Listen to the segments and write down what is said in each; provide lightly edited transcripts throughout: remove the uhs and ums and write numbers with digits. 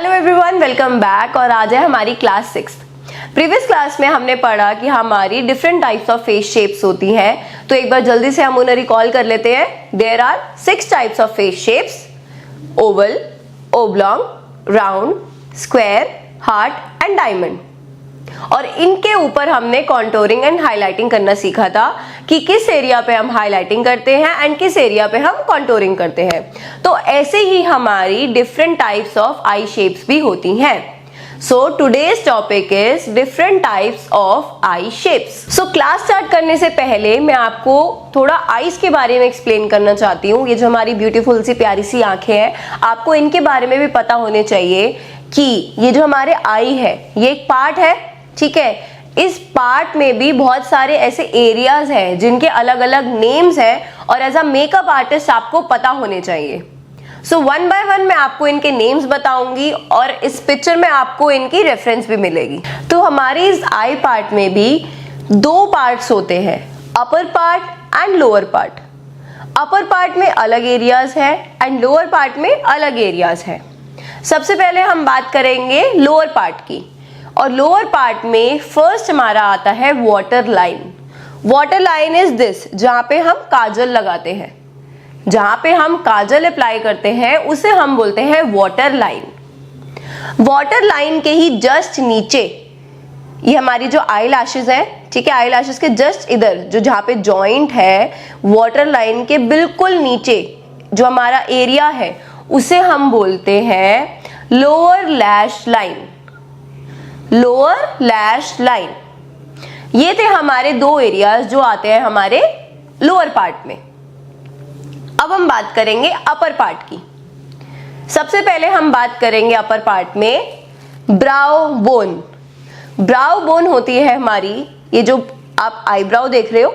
Hello everyone, welcome back. और आज है हमारी क्लास 6। प्रीवियस क्लास में हमने पढ़ा कि हमारी different types of face shapes होती हैं, तो एक बार जल्दी से हम उन्हें रिकॉल कर लेते हैं। There are 6 types of face shapes: oval, oblong, round, square, heart and diamond. और इनके ऊपर हमने कॉन्टोरिंग एंड हाईलाइटिंग करना सीखा था कि किस एरिया पे हम हाईलाइटिंग करते हैं एंड किस एरिया पे हम कॉन्टोरिंग करते हैं। तो ऐसे ही हमारी different types of I shapes भी होती हैं। So today's topic is different types of I shapes. So class start करने से पहले मैं आपको थोड़ा आईज के बारे में एक्सप्लेन करना चाहती हूँ। ये जो हमारी ब्यूटीफुल सी प्यारी सी आंखें हैं, आपको इनके बारे में भी पता होने चाहिए कि ये जो हमारे आई है ये एक पार्ट है, ठीक है। इस पार्ट में भी बहुत सारे ऐसे एरियाज हैं जिनके अलग अलग नेम्स हैं और एज अ मेकअप आर्टिस्ट आपको पता होने चाहिए। सो वन बाय वन मैं आपको इनके नेम्स बताऊंगी और इस पिक्चर में आपको इनकी रेफरेंस भी मिलेगी। तो हमारे इस आई पार्ट में भी 2 पार्ट्स होते हैं, upper part and lower part. Upper part में अलग एरियाज है एंड लोअर पार्ट में अलग एरियाज है। सबसे पहले हम बात करेंगे लोअर पार्ट की, और लोअर पार्ट में फर्स्ट हमारा आता है water line. Water line is this, जहां पे हम काजल लगाते हैं, जहां पे हम काजल अप्लाई करते हैं उसे हम बोलते हैं वाटर लाइन। वाटर लाइन के ही जस्ट नीचे ये हमारी जो आई लैशेज है, ठीक है, आई लैशेज के जस्ट इधर जो जहां पे जॉइंट है, वाटर लाइन के बिल्कुल नीचे जो हमारा एरिया है उसे हम बोलते हैं lower lash line. Lower lash line, ये थे हमारे 2 एरियाज जो आते हैं हमारे लोअर पार्ट में। अब हम बात करेंगे अपर पार्ट की। सबसे पहले हम बात करेंगे अपर पार्ट में ब्राउ बोन। ब्राउ बोन होती है हमारी, ये जो आप आईब्राउ देख रहे हो,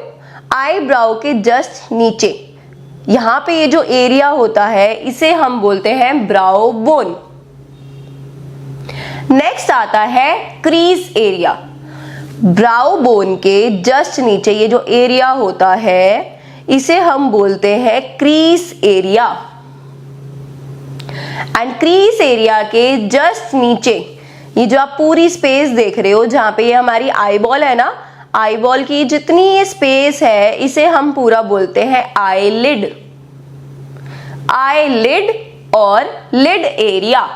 आईब्राउ के जस्ट नीचे यहां पे ये जो एरिया होता है इसे हम बोलते हैं ब्राउ बोन। नेक्स्ट आता है क्रीज एरिया। ब्राउ बोन के जस्ट नीचे ये जो एरिया होता है इसे हम बोलते हैं crease area. And crease area के जस्ट नीचे ये जो आप पूरी स्पेस देख रहे हो जहां पे ये हमारी आईबॉल है ना, आईबॉल की जितनी ये स्पेस है इसे हम पूरा बोलते हैं आईलिड। आईलिड और लिड एरिया।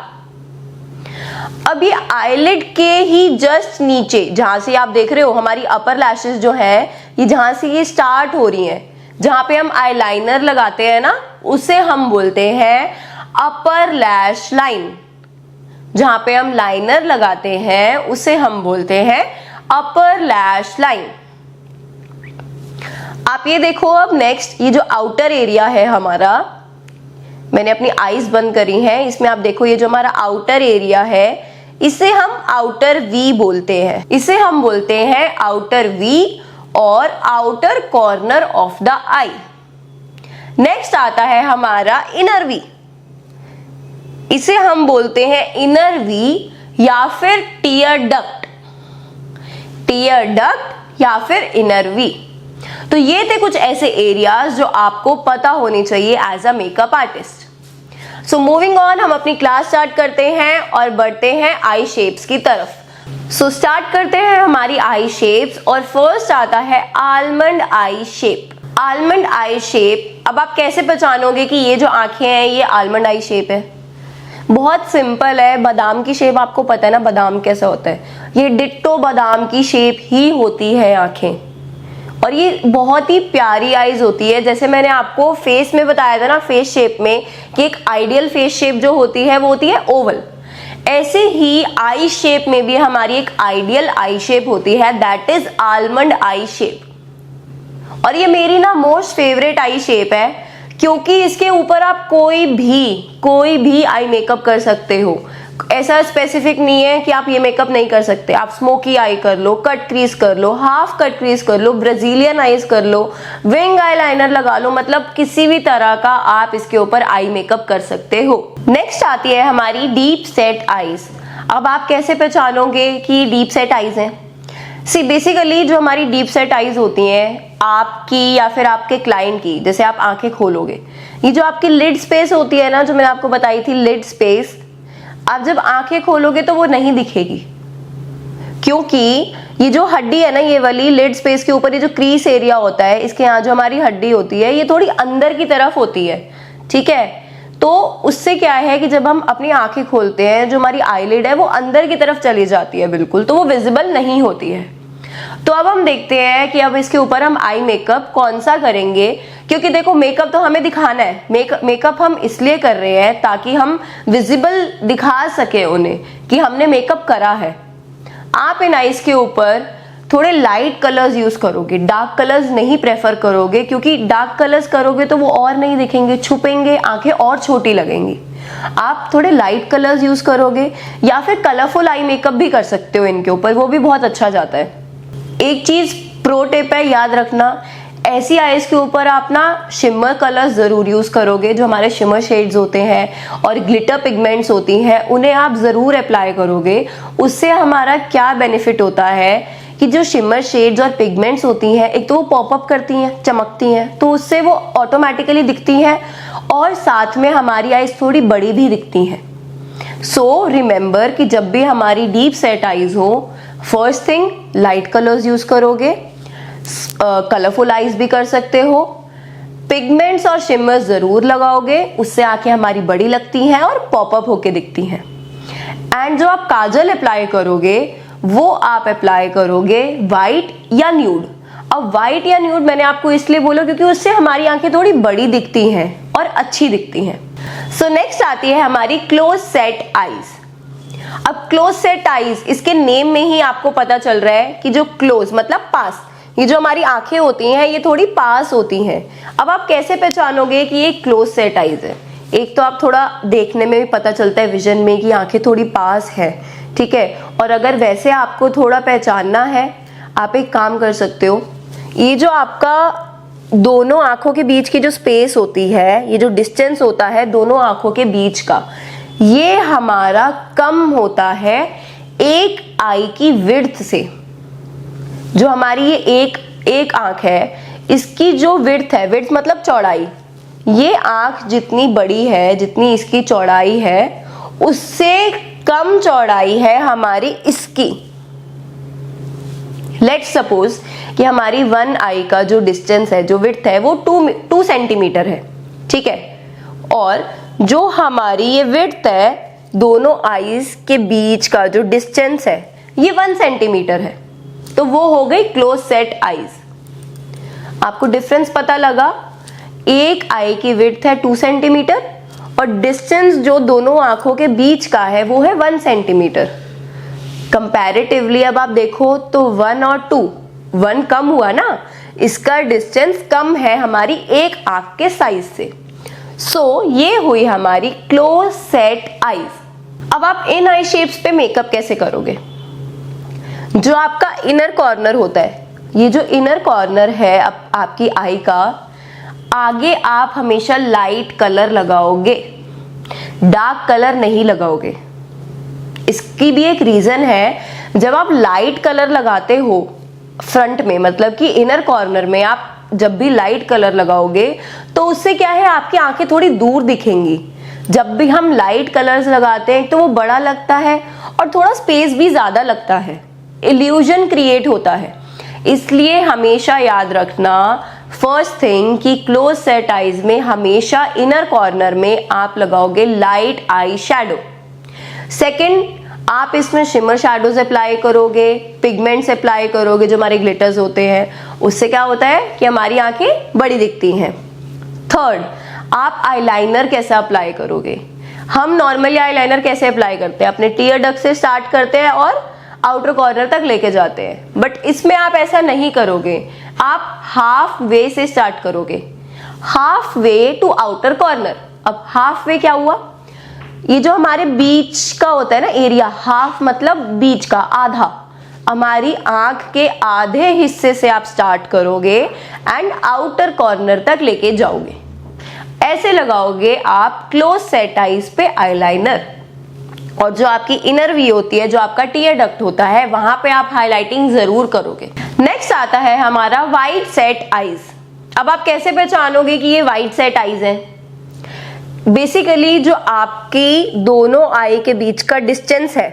अब ये आईलिड के ही जस्ट नीचे जहां से आप देख रहे हो हमारी अपर लैशेस जो है, ये जहां से ये स्टार्ट हो रही हैं, जहां पे हम आईलाइनर लगाते हैं ना, उसे हम बोलते हैं अपर लैश लाइन। जहां पे हम लाइनर लगाते हैं उसे हम बोलते हैं अपर लैश लाइन। आप ये देखो, अब नेक्स्ट ये जो आउटर एरिया है हमारा, मैंने अपनी आईज बंद करी हैं, इसमें आप देखो ये जो हमारा आउटर एरिया है इसे हम आउटर वी बोलते हैं। इसे हम बोलते हैं आउटर वी और outer corner of the I. Next आता है हमारा इनर वी। इसे हम बोलते हैं इनर वी या फिर टीयर डक्ट। टीयर डक्ट या फिर इनर वी। तो ये थे कुछ ऐसे एरियाज जो आपको पता होने चाहिए as a makeup artist. So moving on, हम अपनी क्लास स्टार्ट करते हैं और बढ़ते हैं आई शेप्स की तरफ। सो स्टार्ट करते हैं हमारी आई शेप्स और फर्स्ट आता है almond eye shape. Almond eye shape, अब आप कैसे पहचानोगे कि ये जो आंखें हैं ये आलमंड आई शेप है? बहुत सिंपल है। बादाम की शेप आपको पता है ना, बादाम कैसा होता है, ये डिट्टो बादाम की शेप ही होती है आंखें। और ये बहुत ही प्यारी आईज होती है। जैसे मैंने आपको फेस में बताया था ना, फेस शेप में कि एक आइडियल फेस शेप जो होती है वो होती है ओवल, ऐसे ही आई शेप में भी हमारी एक आइडियल आई शेप होती है, that is almond eye shape. और ये मेरी ना मोस्ट फेवरेट आई शेप है, क्योंकि इसके ऊपर आप कोई भी आई मेकअप कर सकते हो। ऐसा स्पेसिफिक नहीं है कि आप ये मेकअप नहीं कर सकते। आप स्मोकी आई कर लो, कट क्रीज कर लो, हाफ कट क्रीज कर लो, ब्राजीलियन आईज कर लो, विंग आईलाइनर लगा लो, मतलब किसी भी तरह का आप इसके ऊपर आई मेकअप कर सकते हो। नेक्स्ट आती है हमारी डीप सेट आईज। अब आप कैसे पहचानोगे कि डीप सेट आईज हैं? सी बेसिकली जो हमारी डीप सेट आईज होती हैं आपकी या फिर आपके क्लाइंट की, जैसे आप आंखें खोलोगे, ये जो आपकी लिड स्पेस होती है ना, जो मैंने आपको बताई थी लिड स्पेस, आप जब आंखें खोलोगे तो वो नहीं दिखेगी, क्योंकि ये जो हड्डी है ना, ये वाली लिड स्पेस के ऊपर ये जो क्रीज एरिया होता है, इसके यहाँ जो हमारी हड्डी होती है ये थोड़ी अंदर की तरफ होती है, ठीक है। तो उससे क्या है कि जब हम अपनी आंखें खोलते हैं, जो हमारी आईलिड है वो अंदर की तरफ चली जाती है बिल्कुल, तो वो विजिबल नहीं होती है। तो अब हम देखते हैं कि अब इसके ऊपर हम आई मेकअप कौन सा करेंगे, क्योंकि देखो मेकअप तो हमें दिखाना है, मेकअप हम इसलिए कर रहे हैं ताकि हम विजिबल दिखा सके उन्हें कि हमने मेकअप करा है। आप इन आईज के ऊपर थोड़े लाइट कलर्स यूज करोगे, डार्क कलर्स नहीं प्रेफर करोगे, क्योंकि डार्क कलर्स करोगे तो वो और नहीं दिखेंगे, छुपेंगे, आंखें और छोटी लगेंगी। आप थोड़े लाइट कलर्स यूज करोगे, या फिर कलरफुल आई मेकअप भी कर सकते हो इनके ऊपर, वो भी बहुत अच्छा जाता है। एक चीज प्रो टिप है, याद रखना, ऐसी आईज के ऊपर आप ना शिमर कलर्स जरूर यूज करोगे, जो हमारे शिमर शेड्स होते हैं और ग्लिटर पिगमेंट्स होती हैं, उन्हें आप जरूर अप्लाई करोगे। उससे हमारा क्या बेनिफिट होता है कि जो शिमर शेड्स और पिगमेंट्स होती हैं, एक तो वो पॉपअप करती हैं, चमकती हैं, तो उससे वो ऑटोमेटिकली दिखती हैं, और साथ में हमारी आईज थोड़ी बड़ी भी दिखती हैं। सो रिमेंबर कि जब भी हमारी डीप सेट आईज हो, first thing light colours use करोगे, कलरफुल आईज भी कर सकते हो, पिगमेंट्स और शिमर्स जरूर लगाओगे, उससे आंखें हमारी बड़ी लगती हैं और पॉपअप होके दिखती हैं। एंड जो आप काजल अप्लाई करोगे वो आप अप्लाई करोगे वाइट या न्यूड। अब वाइट या न्यूड मैंने आपको इसलिए बोला क्योंकि उससे हमारी आंखें थोड़ी बड़ी दिखती हैं और अच्छी दिखती हैं। सो नेक्स्ट आती है हमारी क्लोज सेट आईज। अब क्लोज सेट आईज, इसके नेम में ही आपको पता चल रहा है कि जो क्लोज मतलब पास, ये जो हमारी आंखें होती हैं ये थोड़ी पास होती हैं। अब आप कैसे पहचानोगे कि ये क्लोज सेट आईज है? एक तो आप थोड़ा देखने में भी पता चलता है विजन में कि आंखें थोड़ी पास है, ठीक है। और अगर वैसे आपको थोड़ा पहचानना है, आप एक काम कर सकते हो, ये जो आपका दोनों आंखों के बीच की जो स्पेस होती है, ये जो डिस्टेंस होता है दोनों आंखों के बीच का, ये हमारा कम होता है एक आई की विड्थ से। जो हमारी ये एक आंख है, इसकी जो विड्थ है, विड्थ मतलब चौड़ाई, ये आंख जितनी बड़ी है, जितनी इसकी चौड़ाई है, उससे कम चौड़ाई है हमारी इसकी। लेट्स सपोज कि हमारी वन आई का जो डिस्टेंस है, जो विड्थ है, वो 2 सेंटीमीटर है, ठीक है। और जो हमारी ये विड्थ है, दोनों आईज के बीच का जो डिस्टेंस है, ये 1 सेंटीमीटर है, तो वो हो गई क्लोज सेट आईज। आपको डिफरेंस पता लगा? एक आई की विड्थ है 2 सेंटीमीटर और डिस्टेंस जो दोनों आंखों के बीच का है वो है 1 सेंटीमीटर। कंपैरेटिवली अब आप देखो तो 1 और 2, 1 कम हुआ ना, इसका डिस्टेंस कम है हमारी एक आंख के साइज से। सो ये हुई हमारी क्लोज सेट आईज। अब आप इन आई शेप्स पे मेकअप कैसे करोगे? जो आपका इनर कॉर्नर होता है, ये जो इनर कॉर्नर है आपकी आई का, आगे आप हमेशा लाइट कलर लगाओगे, डार्क कलर नहीं लगाओगे। इसकी भी एक रीजन है, जब आप लाइट कलर लगाते हो फ्रंट में, मतलब कि इनर कॉर्नर में आप जब भी लाइट कलर लगाओगे तो उससे क्या है, आपकी आंखें थोड़ी दूर दिखेंगी। जब भी हम लाइट कलर्स लगाते हैं तो वो बड़ा लगता है और थोड़ा स्पेस भी ज्यादा लगता है, इल्यूजन क्रिएट होता है। इसलिए हमेशा याद रखना, फर्स्ट थिंग कि क्लोज सेट आईज में हमेशा इनर कॉर्नर में आप लगाओगे लाइट आई शैडो। सेकंड, आप इसमें शिमर शैडोज अप्लाई करोगे, पिगमेंट्स अप्लाई करोगे, जो हमारे ग्लिटर्स होते हैं, उससे क्या होता है कि हमारी आंखें बड़ी दिखती हैं। थर्ड, आप आईलाइनर कैसे अप्लाई करोगे? हम नॉर्मली आईलाइनर कैसे अप्लाई करते हैं? अपने टीयर डक्ट से स्टार्ट करते हैं और आउटर कॉर्नर तक लेके जाते हैं, बट इसमें आप ऐसा नहीं करोगे, आप हाफ वे से स्टार्ट करोगे, half way to outer corner. अब हाफ वे क्या हुआ? ये जो हमारे बीच का होता है ना एरिया, हाफ मतलब बीच का, आधा, हमारी आंख के आधे हिस्से से आप स्टार्ट करोगे एंड आउटर कॉर्नर तक लेके जाओगे। ऐसे लगाओगे आप क्लोज सेट आईज पे आईलाइनर। और जो आपकी इनर वी होती है, जो आपका टीयर डक्ट होता है, वहां पे आप हाइलाइटिंग जरूर करोगे। नेक्स्ट आता है हमारा वाइड सेट आईज। अब आप कैसे पहचानोगे कि ये वाइड सेट आईज है? बेसिकली जो आपकी दोनों आई के बीच का डिस्टेंस है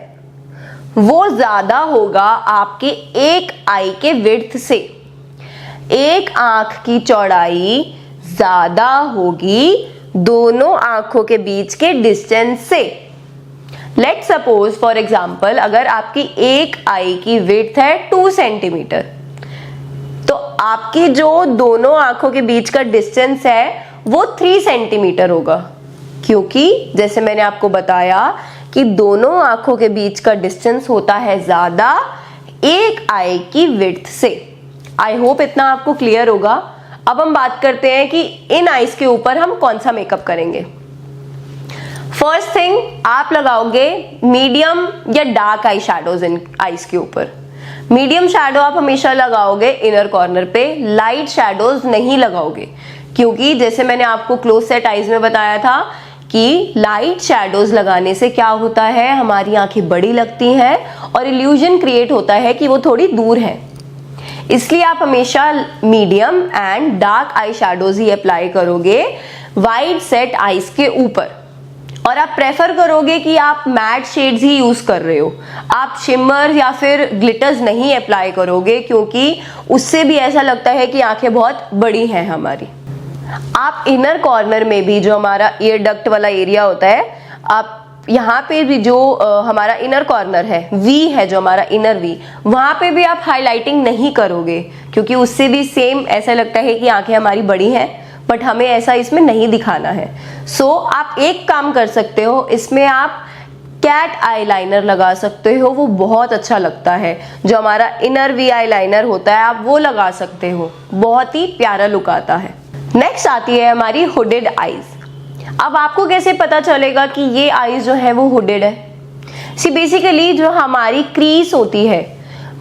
वो ज्यादा होगा आपके एक आई के विड्थ से। एक आंख की चौड़ाई ज्यादा होगी दोनों आंखों के बीच के डिस्टेंस से। लेट सपोज फॉर एग्जाम्पल अगर आपकी एक आई की विड्थ है 2 सेंटीमीटर, तो आपकी जो दोनों आंखों के बीच का डिस्टेंस है वो 3 सेंटीमीटर होगा, क्योंकि जैसे मैंने आपको बताया कि दोनों आंखों के बीच का डिस्टेंस होता है ज्यादा एक आई की विड्थ से। आई होप इतना आपको क्लियर होगा। अब हम बात करते हैं कि इन आईज के ऊपर हम कौन सा मेकअप करेंगे। फर्स्ट थिंग, आप लगाओगे मीडियम या dark I shadows in eyes के ऊपर। मीडियम शैडो आप हमेशा लगाओगे इनर कॉर्नर पे, लाइट शैडोज नहीं लगाओगे, क्योंकि जैसे मैंने आपको क्लोज सेट आईज में बताया था कि लाइट शैडोज लगाने से क्या होता है, हमारी आंखें बड़ी लगती हैं और इल्यूजन क्रिएट होता है कि वो थोड़ी दूर है। इसलिए आप हमेशा medium and dark I shadows he apply करोगे वाइड सेट आईज के ऊपर। और आप प्रेफर करोगे कि आप मैट शेड्स ही यूज कर रहे हो, आप शिमर या फिर ग्लिटर्स नहीं अप्लाई करोगे, क्योंकि उससे भी ऐसा लगता है कि आंखें बहुत बड़ी हैं हमारी। आप इनर कॉर्नर में भी जो हमारा ईयर डक्ट वाला एरिया होता है, आप यहाँ पे भी जो हमारा इनर कॉर्नर है, वी है जो हमारा इनर वी, वहां पे भी आप हाईलाइटिंग नहीं करोगे, क्योंकि उससे भी सेम ऐसा लगता है कि आंखें हमारी बड़ी हैं, बट हमें ऐसा इसमें नहीं दिखाना है। सो आप एक काम कर सकते हो, इसमें आप कैट आईलाइनर लगा सकते हो, वो बहुत अच्छा लगता है। जो हमारा इनर वी आईलाइनर होता है आप वो लगा सकते हो, बहुत ही प्यारा लुक आता है। नेक्स्ट आती है हमारी हुडेड आईज। अब आपको कैसे पता चलेगा कि ये आईज जो है वो हुडेड है? सी बेसिकली जो हमारी क्रीज होती है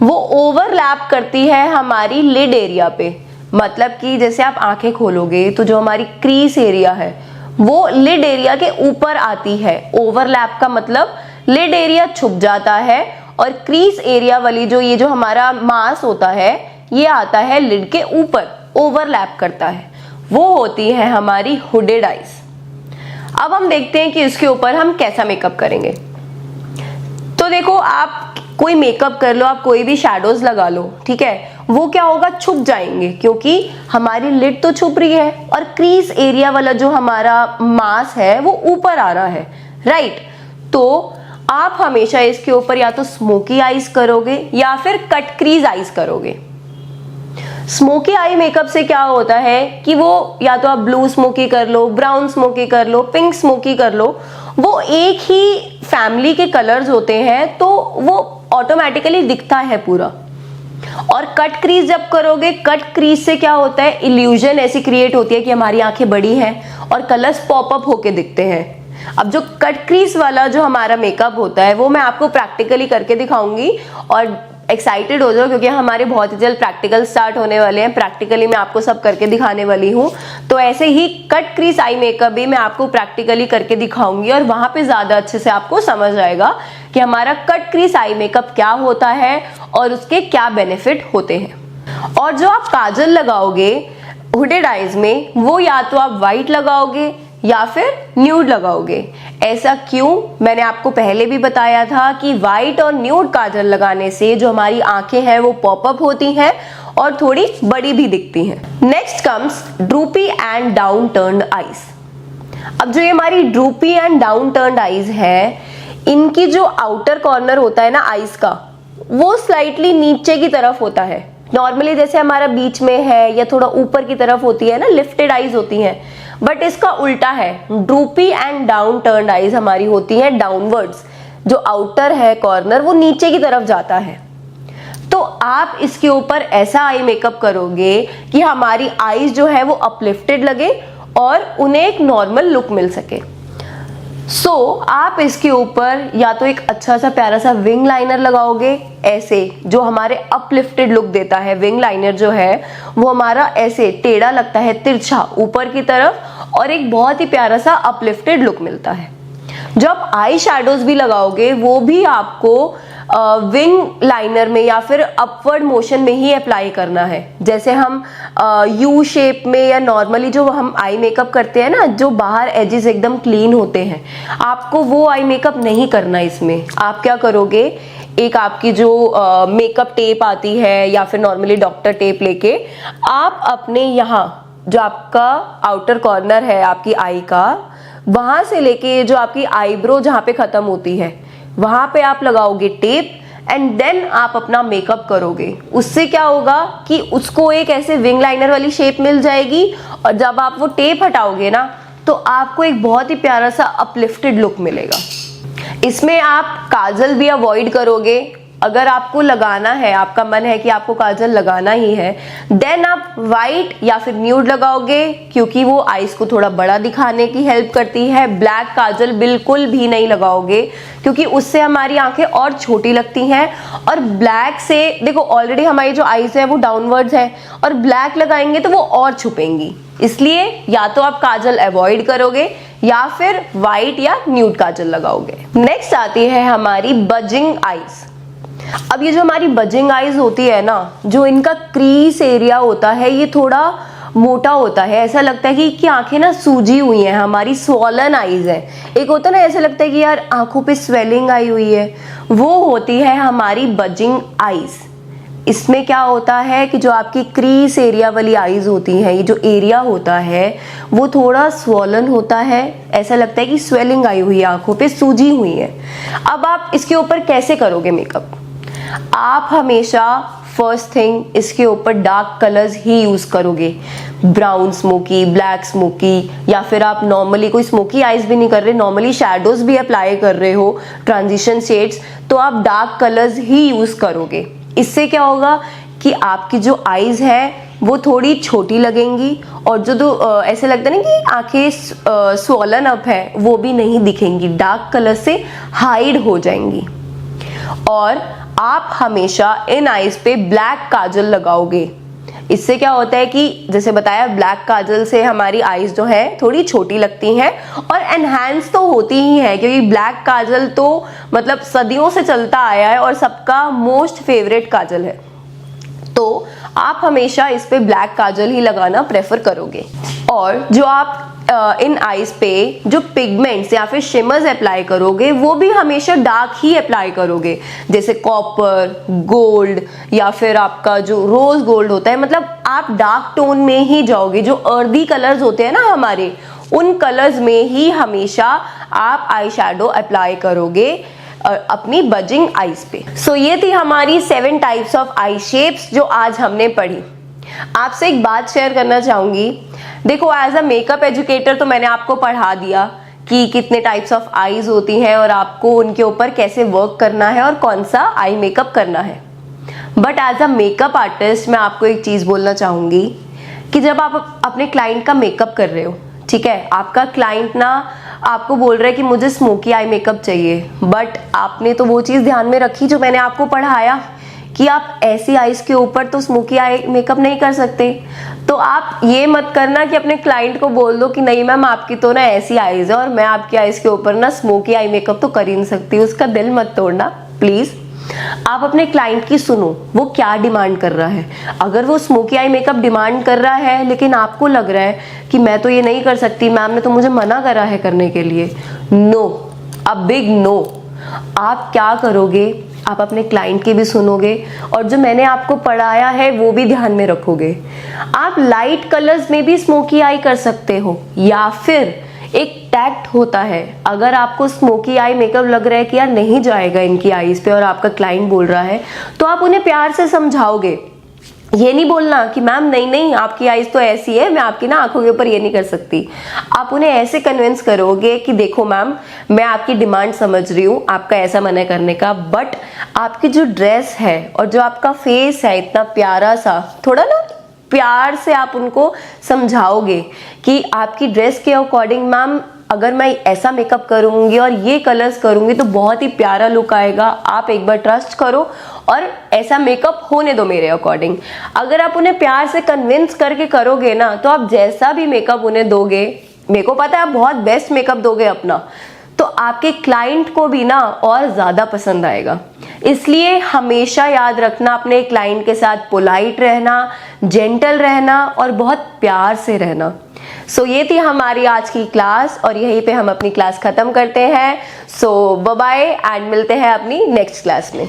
वो ओवरलैप करती है हमारी लिड एरिया पे। मतलब कि जैसे आप आंखें खोलोगे तो जो हमारी क्रीज एरिया है वो लिड एरिया के ऊपर आती है। ओवरलैप का मतलब लिड एरिया छुप जाता है और क्रीज एरिया वाली जो ये जो हमारा मांस होता है ये आता है लिड के ऊपर, ओवरलैप करता है, वो होती है हमारी हुडेड आईज। अब हम देखते हैं कि इसके ऊपर हम कैसा मेकअप करेंगे। तो देखो, आप कोई मेकअप कर लो, आप कोई भी शैडोज लगा लो, ठीक है, वो क्या होगा, छुप जाएंगे, क्योंकि हमारी लिड तो छुप रही है और क्रीज एरिया वाला जो हमारा मास है वो ऊपर आ रहा है, राइट। तो आप हमेशा इसके ऊपर या तो स्मोकी आईज करोगे या फिर कट क्रीज आईज करोगे। स्मोकी आई मेकअप से क्या होता है कि वो या तो आप ब्लू स्मोकी कर लो, ब्राउन स्मोकी कर लो, पिंक स्मोकी कर लो, वो एक ही फैमिली के कलर्स होते हैं, तो वो ऑटोमेटिकली दिखता है पूरा। और कट क्रीज जब करोगे, कट क्रीज से क्या होता है, इल्यूजन ऐसी क्रिएट होती है कि हमारी आंखें बड़ी हैं और कलर्स पॉपअप होके दिखते हैं। अब जो कट क्रीज वाला जो हमारा मेकअप होता है वो मैं आपको प्रैक्टिकली करके दिखाऊंगी, और एक्साइटेड हो जाओ क्योंकि हमारे बहुत ही जल्द प्रैक्टिकल स्टार्ट होने वाले हैं। प्रैक्टिकली मैं आपको सब करके दिखाने वाली हूँ। तो ऐसे ही कट क्रीज आई मेकअप भी मैं आपको प्रैक्टिकली करके दिखाऊंगी और वहां पे ज्यादा अच्छे से आपको समझ आएगा कि हमारा कट क्रीज आई मेकअप क्या होता है और उसके क्या बेनिफिट होते हैं। और जो आप काजल लगाओगे हुडेड आईज में, वो या तो आप व्हाइट लगाओगे या फिर न्यूड लगाओगे। ऐसा क्यों, मैंने आपको पहले भी बताया था कि व्हाइट और न्यूड काजल लगाने से जो हमारी आंखें हैं वो पॉपअप होती हैं और थोड़ी बड़ी भी दिखती हैं। Next comes droopy and down turned eyes. अब जो ये हमारी droopy and down turned eyes है, इनकी जो आउटर कॉर्नर होता है ना आईज का, वो स्लाइटली नीचे की तरफ होता है। नॉर्मली जैसे हमारा बीच में है या थोड़ा ऊपर की तरफ होती है ना, लिफ्टेड आईज होती हैं, बट इसका उल्टा है। Droopy and down turned eyes हमारी होती है डाउनवर्ड्स। जो आउटर है कॉर्नर वो नीचे की तरफ जाता है। तो आप इसके ऊपर ऐसा आई मेकअप करोगे कि हमारी आईज जो है वो अपलिफ्टेड लगे और उन्हें एक नॉर्मल लुक मिल सके। सो आप इसके ऊपर या तो एक अच्छा सा प्यारा सा विंग लाइनर लगाओगे, ऐसे जो हमारे अपलिफ्टेड लुक देता है। विंग लाइनर जो है वो हमारा ऐसे टेढ़ा लगता है, तिरछा ऊपर की तरफ, और एक बहुत ही प्यारा सा अपलिफ्टेड लुक मिलता है। जब आई शैडोज भी लगाओगे वो भी आपको विंग लाइनर में या फिर अपवर्ड मोशन में ही अप्लाई करना है। जैसे हम यू शेप में या नॉर्मली जो हम आई मेकअप करते हैं ना, जो बाहर एजेस एकदम क्लीन होते हैं, आपको वो आई मेकअप नहीं करना। इसमें आप क्या करोगे, एक आपकी जो मेकअप टेप आती है या फिर नॉर्मली डॉक्टर टेप लेके आप अपने यहाँ जो आपका आउटर कॉर्नर है आपकी आई का, वहां से लेके जो आपकी आईब्रो जहां पे खत्म होती है वहां पे आप लगाओगे टेप एंड देन आप अपना मेकअप करोगे। उससे क्या होगा कि उसको एक ऐसे विंग लाइनर वाली शेप मिल जाएगी और जब आप वो टेप हटाओगे ना तो आपको एक बहुत ही प्यारा सा अपलिफ्टेड लुक मिलेगा। इसमें आप काजल भी अवॉइड करोगे। अगर आपको लगाना है, आपका मन है कि आपको काजल लगाना ही है, देन आप वाइट या फिर न्यूड लगाओगे क्योंकि वो आईज को थोड़ा बड़ा दिखाने की हेल्प करती है। ब्लैक काजल बिल्कुल भी नहीं लगाओगे क्योंकि उससे हमारी आंखें और छोटी लगती हैं और ब्लैक से देखो ऑलरेडी हमारी जो आईज है वो डाउनवर्ड्स है और ब्लैक लगाएंगे तो वो और छुपेंगी। इसलिए या तो आप काजल अवॉइड करोगे या फिर व्हाइट या न्यूड काजल लगाओगे। नेक्स्ट आती है हमारी बजिंग आईज। अब ये जो हमारी बजिंग आईज होती है ना, जो इनका क्रीज एरिया होता है ये थोड़ा मोटा होता है। ऐसा लगता है कि आंखें ना सूजी हुई हैं, हमारी स्वॉलन आईज है। एक होता है ना, ऐसा लगता है कि यार आंखों पे स्वेलिंग आई हुई है, वो होती है हमारी बजिंग आईज। इसमें क्या होता है कि जो आपकी क्रीज एरिया वाली आईज होती है, ये जो एरिया होता है वो थोड़ा स्वॉलन होता है। ऐसा लगता है कि स्वेलिंग आई हुई है, आंखों पे सूजी हुई है। अब आप इसके ऊपर कैसे करोगे मेकअप? आप हमेशा फर्स्ट थिंग इसके ऊपर डार्क कलर्स ही यूज करोगे। ब्राउन स्मोकी, ब्लैक स्मोकी, या फिर आप नॉर्मली कोई स्मोकी आईज भी नहीं कर रहे, नॉर्मली शैडोज भी अप्लाई कर रहे हो, ट्रांजिशन शेड्स, तो आप डार्क कलर्स ही यूज करोगे। इससे क्या होगा कि आपकी जो आईज है वो थोड़ी छोटी लगेंगी और जो ऐसे लगता है ना कि आंखें स्वॉलन अप है वो भी नहीं दिखेंगी, डार्क कलर से हाइड हो जाएंगी। और आप हमेशा इन आईज पे ब्लैक काजल लगाओगे। इससे क्या होता है कि जैसे बताया, ब्लैक काजल से हमारी आईज जो है थोड़ी छोटी लगती हैं और एनहांस तो होती ही है क्योंकि ब्लैक काजल तो मतलब सदियों से चलता आया है और सबका मोस्ट फेवरेट काजल है। तो आप हमेशा इस पे ब्लैक काजल ही लगाना प्रेफर करोगे। और जो आप इन आईज पे जो पिगमेंट्स या फिर शिमर्स अप्लाई करोगे वो भी हमेशा डार्क ही अप्लाई करोगे, जैसे कॉपर, गोल्ड या फिर आपका जो रोज गोल्ड होता है। मतलब आप डार्क टोन में ही जाओगे, जो अर्दी कलर्स होते हैं ना हमारे, उन कलर्स में ही हमेशा आप आई शैडो अप्लाई करोगे अपनी बजिंग आईज पे। सो ये थी हमारी 7 टाइप्स ऑफ आई शेप्स जो आज हमने पढ़ी। आपसे एक बात शेयर करना चाहूंगी। देखो, एज अ मेकअप एजुकेटर तो मैंने आपको पढ़ा दिया कि कितने टाइप्स ऑफ आईज होती हैं और आपको उनके ऊपर कैसे वर्क करना है और कौन सा आई मेकअप करना है। But as a makeup artist मैं आपको एक चीज बोलना चाहूंगी कि जब आप अपने क्लाइंट का मेकअप कर रहे हो, ठीक है, आपका क्लाइंट ना आपको बोल रहा है कि मुझे स्मोकी आई मेकअप चाहिए, बट आपने तो वो चीज ध्यान में रखी जो मैंने आपको पढ़ाया कि आप ऐसी आईज के ऊपर तो स्मोकी आई मेकअप नहीं कर सकते। तो आप ये मत करना कि अपने क्लाइंट को बोल दो कि नहीं मैम आपकी तो ना ऐसी आईज है और मैं आपकी आईज के ऊपर ना स्मोकी आई मेकअप तो कर ही नहीं सकती। उसका दिल मत तोड़ना प्लीज। आप अपने क्लाइंट की सुनो, वो क्या डिमांड कर रहा है। अगर वो स्मोकी आई मेकअप डिमांड कर रहा है लेकिन आपको लग रहा है कि मैं तो ये नहीं कर सकती, मैम ने तो मुझे मना करा है करने के लिए, नो, अ बिग नो। आप क्या करोगे, आप अपने क्लाइंट की भी सुनोगे और जो मैंने आपको पढ़ाया है वो भी ध्यान में रखोगे। आप लाइट कलर्स में भी स्मोकी आई कर सकते हो या फिर एक टैक्ट होता है, अगर आपको स्मोकी आई मेकअप लग रहा है कि यार नहीं जाएगा इनकी आईज पे और आपका क्लाइंट बोल रहा है, तो आप उन्हें प्यार से समझाओगे। ये नहीं बोलना कि मैम नहीं नहीं आपकी आईज तो ऐसी है, मैं आपकी ना आंखों के ऊपर ये नहीं कर सकती। आप उन्हें ऐसे कन्विंस करोगे कि देखो मैम मैं आपकी डिमांड समझ रही हूँ, आपका ऐसा मन है करने का, बट आपकी जो ड्रेस है और जो आपका फेस है इतना प्यारा सा, थोड़ा ना प्यार से आप उनको समझाओगे कि आपकी ड्रेस के अकॉर्डिंग मैम अगर मैं ऐसा मेकअप करूंगी और ये कलर्स करूंगी तो बहुत ही प्यारा लुक आएगा, आप एक बार ट्रस्ट करो और ऐसा मेकअप होने दो मेरे अकॉर्डिंग। अगर आप उन्हें प्यार से कन्विंस करके करोगे ना, तो आप जैसा भी मेकअप उन्हें दोगे, मेरे को पता है आप बहुत बेस्ट मेकअप दोगे अपना, तो आपके क्लाइंट को भी ना और ज्यादा पसंद आएगा। इसलिए हमेशा याद रखना अपने क्लाइंट के साथ पोलाइट रहना, जेंटल रहना और बहुत प्यार से रहना। सो ये थी हमारी आज की क्लास और यहीं पे हम अपनी क्लास खत्म करते हैं। सो बाय बाय एंड मिलते हैं अपनी नेक्स्ट क्लास में।